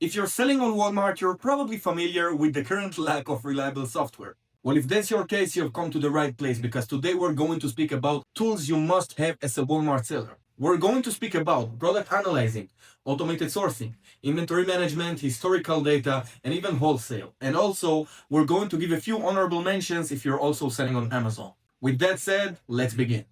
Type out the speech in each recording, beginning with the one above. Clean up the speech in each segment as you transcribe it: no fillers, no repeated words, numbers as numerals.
If you're selling on Walmart, you're probably familiar with the current lack of reliable software. Well, if that's your case, you've come to the right place because today we're going to speak about tools you must have as a Walmart seller. We're going to speak about product analyzing, automated sourcing, inventory management, historical data, and even wholesale. And also, we're going to give a few honorable mentions if you're also selling on Amazon. With that said, let's begin.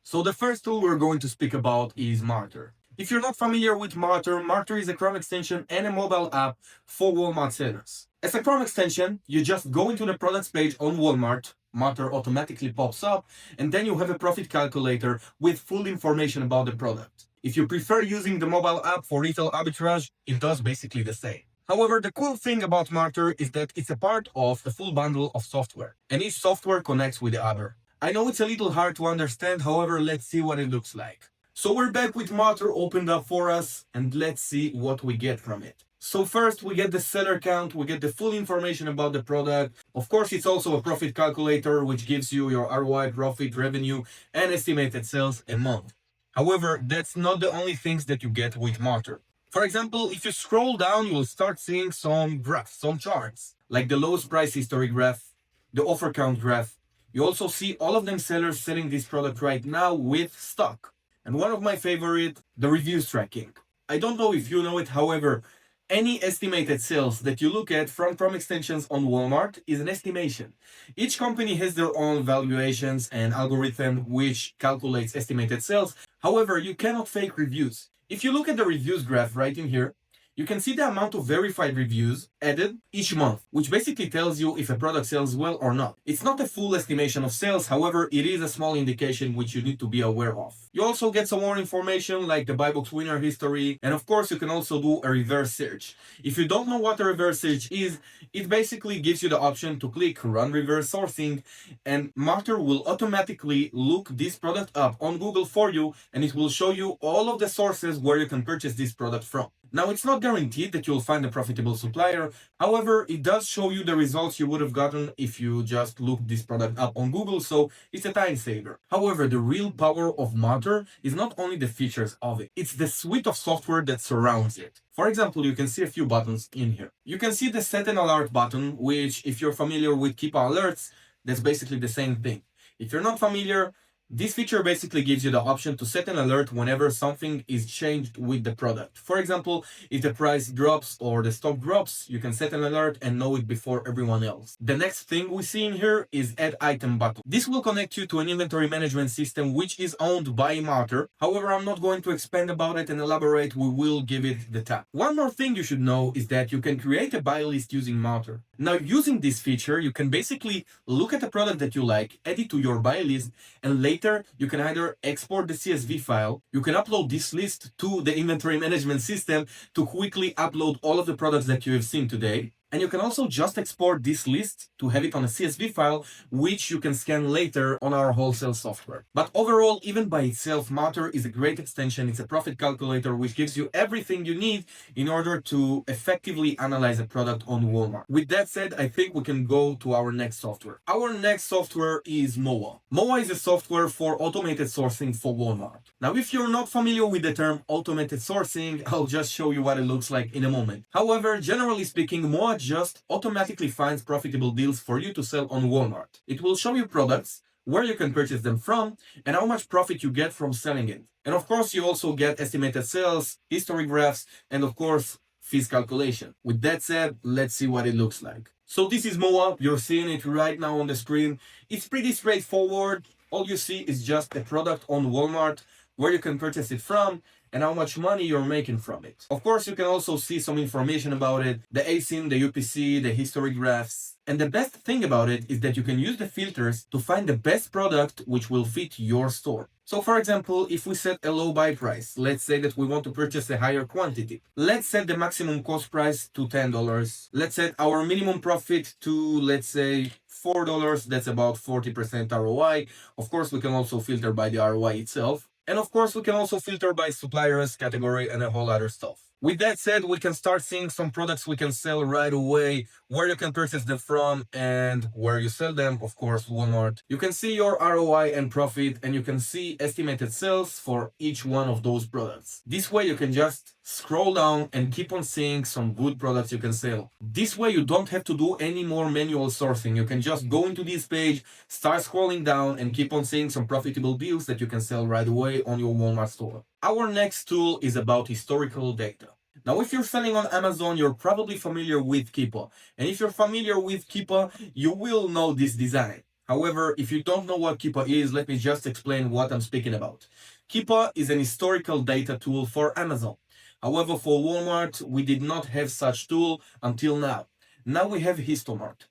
So the first tool we're going to speak about is Marter. If you're not familiar with Marter, Marter is a Chrome extension and a mobile app for Walmart sellers. As a Chrome extension, you just go into the products page on Walmart, Marter automatically pops up, and then you have a profit calculator with full information about the product. If you prefer using the mobile app for retail arbitrage, it does basically the same. However, the cool thing about Marter is that it's a part of a full bundle of software, and each software connects with the other. I know it's a little hard to understand, however, let's see what it looks like. So we're back with Marter opened up for us, and let's see what we get from it. So first we get the seller count, we get the full information about the product. Of course, it's also a profit calculator, which gives you your ROI, profit, revenue, and estimated sales a month. However, that's not the only things that you get with Marter. For example, if you scroll down, you'll start seeing some graphs, some charts, like the lowest price history graph, the offer count graph. You also see all of them sellers selling this product right now with stock. And one of my favorite, the reviews tracking. I don't know if you know it, however, any estimated sales that you look at from Chrome extensions on Walmart is an estimation. Each company has their own valuations and algorithm which calculates estimated sales. However, you cannot fake reviews. If you look at the reviews graph right in here, you can see the amount of verified reviews added each month, which basically tells you if a product sells well or not. It's not a full estimation of sales, however, it is a small indication which you need to be aware of. You also get some more information like the buy box winner history, and of course you can also do a reverse search. If you don't know what a reverse search is, it basically gives you the option to click run reverse sourcing, and Marter will automatically look this product up on Google for you, and it will show you all of the sources where you can purchase this product from. Now, it's not guaranteed that you'll find a profitable supplier. However, it does show you the results you would have gotten if you just looked this product up on Google, so it's a time saver. However, the real power of Marter is not only the features of it, it's the suite of software that surrounds it. For example, you can see a few buttons in here. You can see the set an alert button, which if you're familiar with Keepa alerts, that's basically the same thing. If you're not familiar, this feature basically gives you the option to set an alert whenever something is changed with the product. For example, if the price drops or the stock drops, you can set an alert and know it before everyone else. The next thing we see in here is add item button. This will connect you to an inventory management system which is owned by Marter. However, I'm not going to expand about it and elaborate, we will give it the tap. One more thing you should know is that you can create a buy list using Marter. Now, using this feature, you can basically look at a product that you like, add it to your buy list, and later you can either export the CSV file, you can upload this list to the inventory management system to quickly upload all of the products that you have seen today. And you can also just export this list to have it on a CSV file, which you can scan later on our wholesale software. But overall, even by itself, Marter is a great extension. It's a profit calculator, which gives you everything you need in order to effectively analyze a product on Walmart. With that said, I think we can go to our next software. Our next software is MOA. MOA is a software for automated sourcing for Walmart. Now, if you're not familiar with the term automated sourcing, I'll just show you what it looks like in a moment. However, generally speaking, MOA just automatically finds profitable deals for you to sell on Walmart. It will show you products, where you can purchase them from, and how much profit you get from selling it. And of course, you also get estimated sales, history graphs, and of course, fees calculation. With that said, let's see what it looks like. So this is MOA. You're seeing it right now on the screen. It's pretty straightforward. All you see is just a product on Walmart, where you can purchase it from, and how much money you're making from it. Of course, you can also see some information about it, the ASIN, the UPC, the history graphs. And the best thing about it is that you can use the filters to find the best product which will fit your store. So for example, if we set a low buy price, let's say that we want to purchase a higher quantity. Let's set the maximum cost price to $10. Let's set our minimum profit to, let's say, $4. That's about 40% ROI. Of course, we can also filter by the ROI itself. And of course, we can also filter by suppliers, category, and a whole other stuff. With that said, we can start seeing some products we can sell right away, where you can purchase them from, and where you sell them, of course, Walmart. You can see your ROI and profit, and you can see estimated sales for each one of those products. This way, you can just scroll down and keep on seeing some good products you can sell. This way, you don't have to do any more manual sourcing. You can just go into this page, start scrolling down, and keep on seeing some profitable deals that you can sell right away on your Walmart store. Our next tool is about historical data. Now, if you're selling on Amazon, you're probably familiar with Keepa. And if you're familiar with Keepa, you will know this design. However, if you don't know what Keepa is, let me just explain what I'm speaking about. Keepa is an historical data tool for Amazon. However, for Walmart, we did not have such tool until now. Now we have Histomart.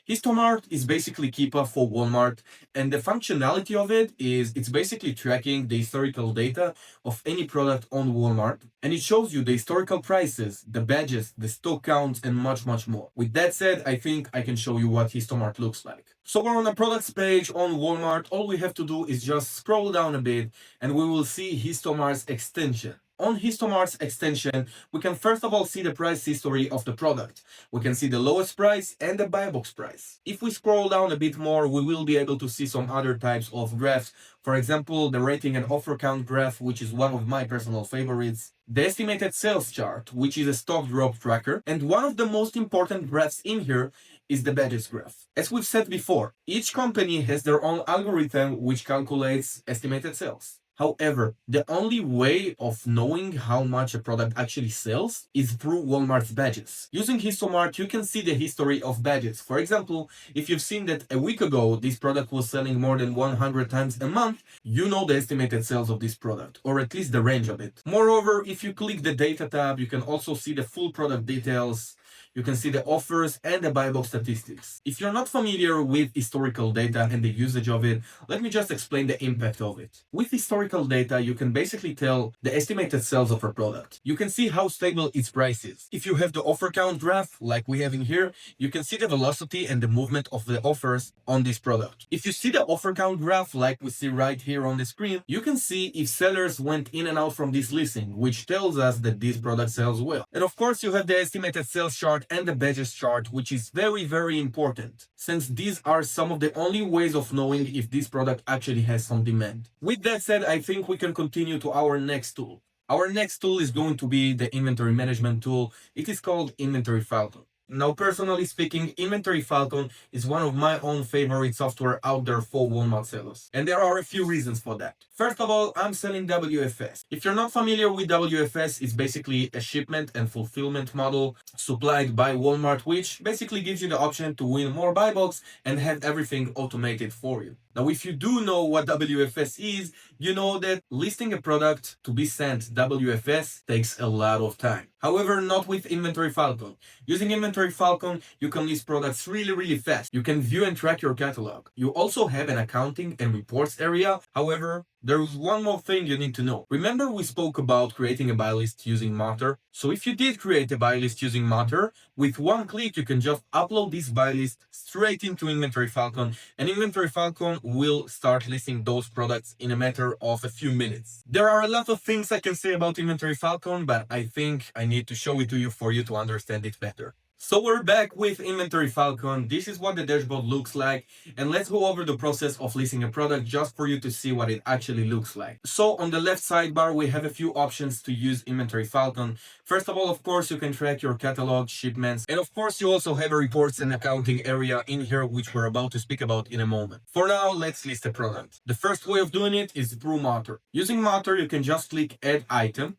Histomart is basically Keepa for Walmart, and the functionality of it is it's basically tracking the historical data of any product on Walmart, and it shows you the historical prices, the badges, the stock counts, and much more. With that said, I think I can show you what Histomart looks like. So we're on the products page on Walmart. All we have to do is just scroll down a bit, and we will see Histomart's extension. On Histomart's extension, we can first of all see the price history of the product. We can see the lowest price and the buy box price. If we scroll down a bit more, we will be able to see some other types of graphs. For example, the rating and offer count graph, which is one of my personal favorites. The estimated sales chart, which is a stock drop tracker. And one of the most important graphs in here is the badges graph. As we've said before, each company has their own algorithm which calculates estimated sales. However, the only way of knowing how much a product actually sells is through Walmart's badges. Using Histomart, you can see the history of badges. For example, if you've seen that a week ago this product was selling more than 100 times a month, you know the estimated sales of this product, or at least the range of it. Moreover, if you click the data tab, you can also see the full product details. You can see the offers and the buy box statistics. If you're not familiar with historical data and the usage of it, let me just explain the impact of it. With historical data, you can basically tell the estimated sales of a product. You can see how stable its price is. If you have the offer count graph, like we have in here, you can see the velocity and the movement of the offers on this product. If you see the offer count graph, like we see right here on the screen, you can see if sellers went in and out from this listing, which tells us that this product sells well. And of course, you have the estimated sales chart and the badges chart, which is very important, since these are some of the only ways of knowing if this product actually has some demand. With that said, I think we can continue to our next tool. Our next tool is going to be the inventory management tool. It is called Inventory Falcon. Now, personally speaking, Inventory Falcon is one of my own favorite software out there for Walmart sellers. And there are a few reasons for that. First of all, I'm selling WFS. If you're not familiar with WFS, it's basically a shipment and fulfillment model supplied by Walmart, which basically gives you the option to win more buy box and have everything automated for you. Now, if you do know what WFS is, you know that listing a product to be sent WFS takes a lot of time. However, not with Inventory Falcon. Using Inventory Falcon, you can list products really fast. You can view and track your catalog. You also have an accounting and reports area. However, there is one more thing you need to know. Remember we spoke about creating a buy list using Marter? So if you did create a buy list using Marter, with one click you can just upload this buy list straight into Inventory Falcon, and Inventory Falcon will start listing those products in a matter of a few minutes. There are a lot of things I can say about Inventory Falcon, but I think I need to show it to you for you to understand it better. So we're back with Inventory Falcon. This is what the dashboard looks like, and let's go over the process of listing a product just for you to see what it actually looks like. So on the left sidebar, we have a few options to use Inventory Falcon. First of all, of course, you can track your catalog, shipments, and of course, you also have a reports and accounting area in here, which we're about to speak about in a moment. For now, let's list a product. The first way of doing it is through Marter. Using Marter, you can just click Add Item,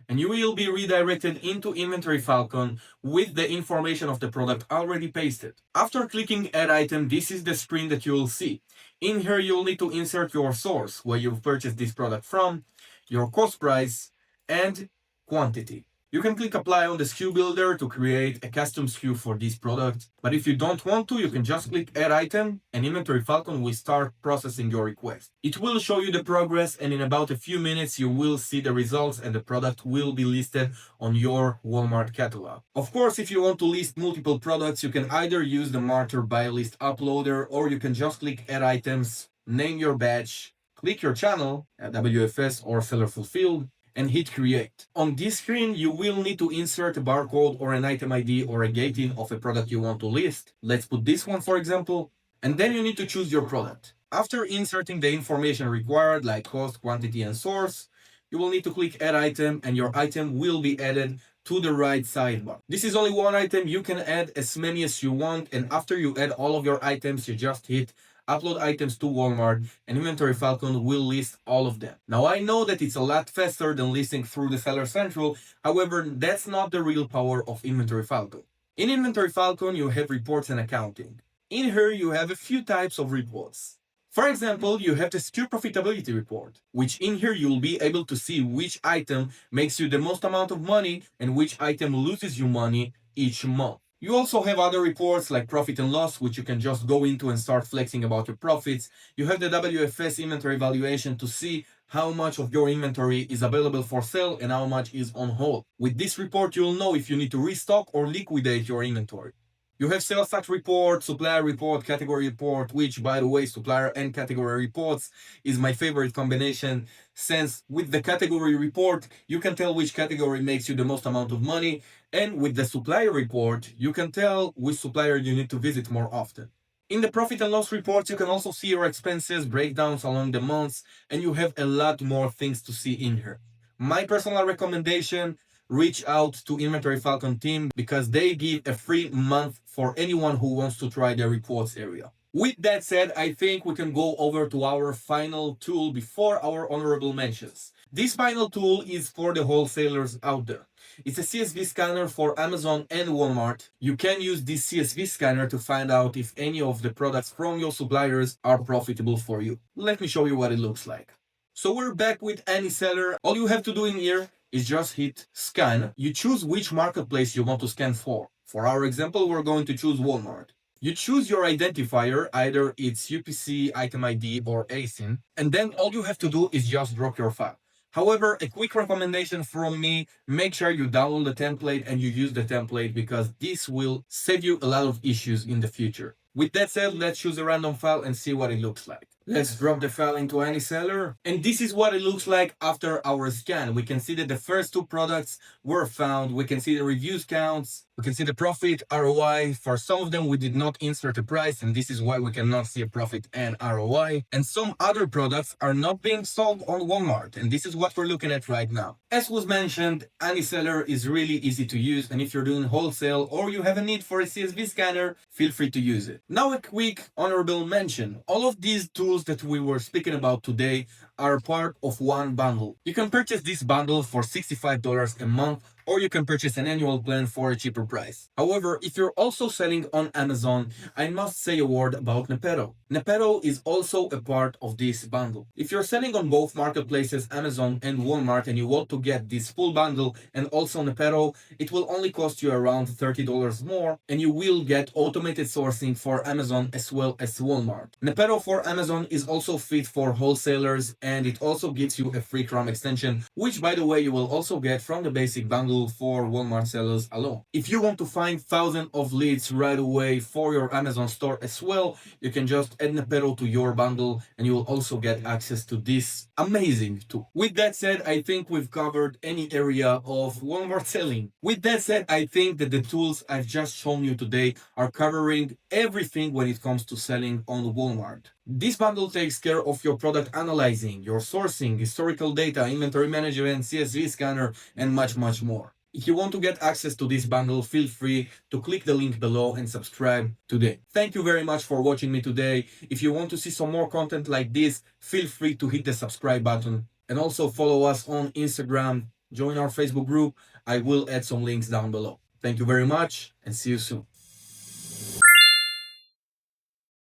and you will be redirected into Inventory Falcon with the information of the product already pasted. After clicking Add Item, this is the screen that you will see. In here, you'll need to insert your source, where you've purchased this product from, your cost price, and quantity. You can click Apply on the SKU Builder to create a custom SKU for this product. But if you don't want to, you can just click Add Item, and Inventory Falcon will start processing your request. It will show you the progress, and in about a few minutes, you will see the results and the product will be listed on your Walmart catalog. Of course, if you want to list multiple products, you can either use the Marter Buy List Uploader, or you can just click Add Items, name your batch, click your channel, WFS or Seller Fulfilled, and hit create. On this screen, you will need to insert a barcode or an item ID or a gating of a product you want to list. Let's put this one for example. And then you need to choose your product. After inserting the information required like cost, quantity, and source, you will need to click add item and your item will be added to the right sidebar. This is only one item, you can add as many as you want, and after you add all of your items, you just hit upload items to Walmart and Inventory Falcon will list all of them. Now I know that it's a lot faster than listing through the Seller Central, however that's not the real power of Inventory Falcon. In Inventory Falcon you have reports and accounting. In here you have a few types of reports. For example, you have the SKU profitability report, which in here you'll be able to see which item makes you the most amount of money and which item loses you money each month. You also have other reports like profit and loss, which you can just go into and start flexing about your profits. You have the WFS inventory valuation to see how much of your inventory is available for sale and how much is on hold. With this report, you'll know if you need to restock or liquidate your inventory. You have sales tax report, supplier report, category report, which by the way, supplier and category reports is my favorite combination, since with the category report, you can tell which category makes you the most amount of money, and with the supplier report, you can tell which supplier you need to visit more often. In the profit and loss reports, you can also see your expenses, breakdowns along the months, and you have a lot more things to see in here. My personal recommendation, reach out to Inventory Falcon team because they give a free month for anyone who wants to try their reports area. With that said, I think we can go over to our final tool before our honorable mentions. This final tool is for the wholesalers out there. It's a CSV scanner for Amazon and Walmart. You can use this CSV scanner to find out if any of the products from your suppliers are profitable for you. Let me show you what it looks like. So we're back with Aniseller. All you have to do in here is just hit scan. You choose which marketplace you want to scan for. For our example, we're going to choose Walmart. You choose your identifier, either it's UPC, item ID, or ASIN, and then all you have to do is just drop your file. However, a quick recommendation from me, make sure you download the template and you use the template because this will save you a lot of issues in the future. With that said, let's choose a random file and see what it looks like. Let's drop the file into Aniseller. And this is what it looks like after our scan. We can see that the first two products were found. We can see the reviews counts. We can see the profit, ROI. For some of them, we did not insert a price, and this is why we cannot see a profit and ROI. And some other products are not being sold on Walmart, and this is what we're looking at right now. As was mentioned, Aniseller is really easy to use, and if you're doing wholesale or you have a need for a CSV scanner, feel free to use it. Now a quick honorable mention. All of these tools that we were speaking about today are part of one bundle. You can purchase this bundle for $65 a month, or you can purchase an annual plan for a cheaper price. However, if you're also selling on Amazon, I must say a word about Nepeto. Nepeto is also a part of this bundle. If you're selling on both marketplaces, Amazon and Walmart, and you want to get this full bundle and also Nepeto, it will only cost you around $30 more, and you will get automated sourcing for Amazon as well as Walmart. Nepeto for Amazon is also fit for wholesalers, and it also gives you a free Chrome extension, which by the way you will also get from the basic bundle for Walmart sellers alone. If you want to find thousands of leads right away for your Amazon store as well, you can just add Nepeto to your bundle and you will also get access to this amazing tool. With that said, I think we've covered any area of Walmart selling. With that said, I think that the tools I've just shown you today are covering everything when it comes to selling on Walmart. This bundle takes care of your product analyzing, your sourcing, historical data, inventory management, CSV scanner, and much more. If you want to get access to this bundle, feel free to click the link below and subscribe today. Thank you very much for watching me today. If you want to see some more content like this, feel free to hit the subscribe button and also follow us on Instagram, join our Facebook group. I will add some links down below. Thank you very much and see you soon.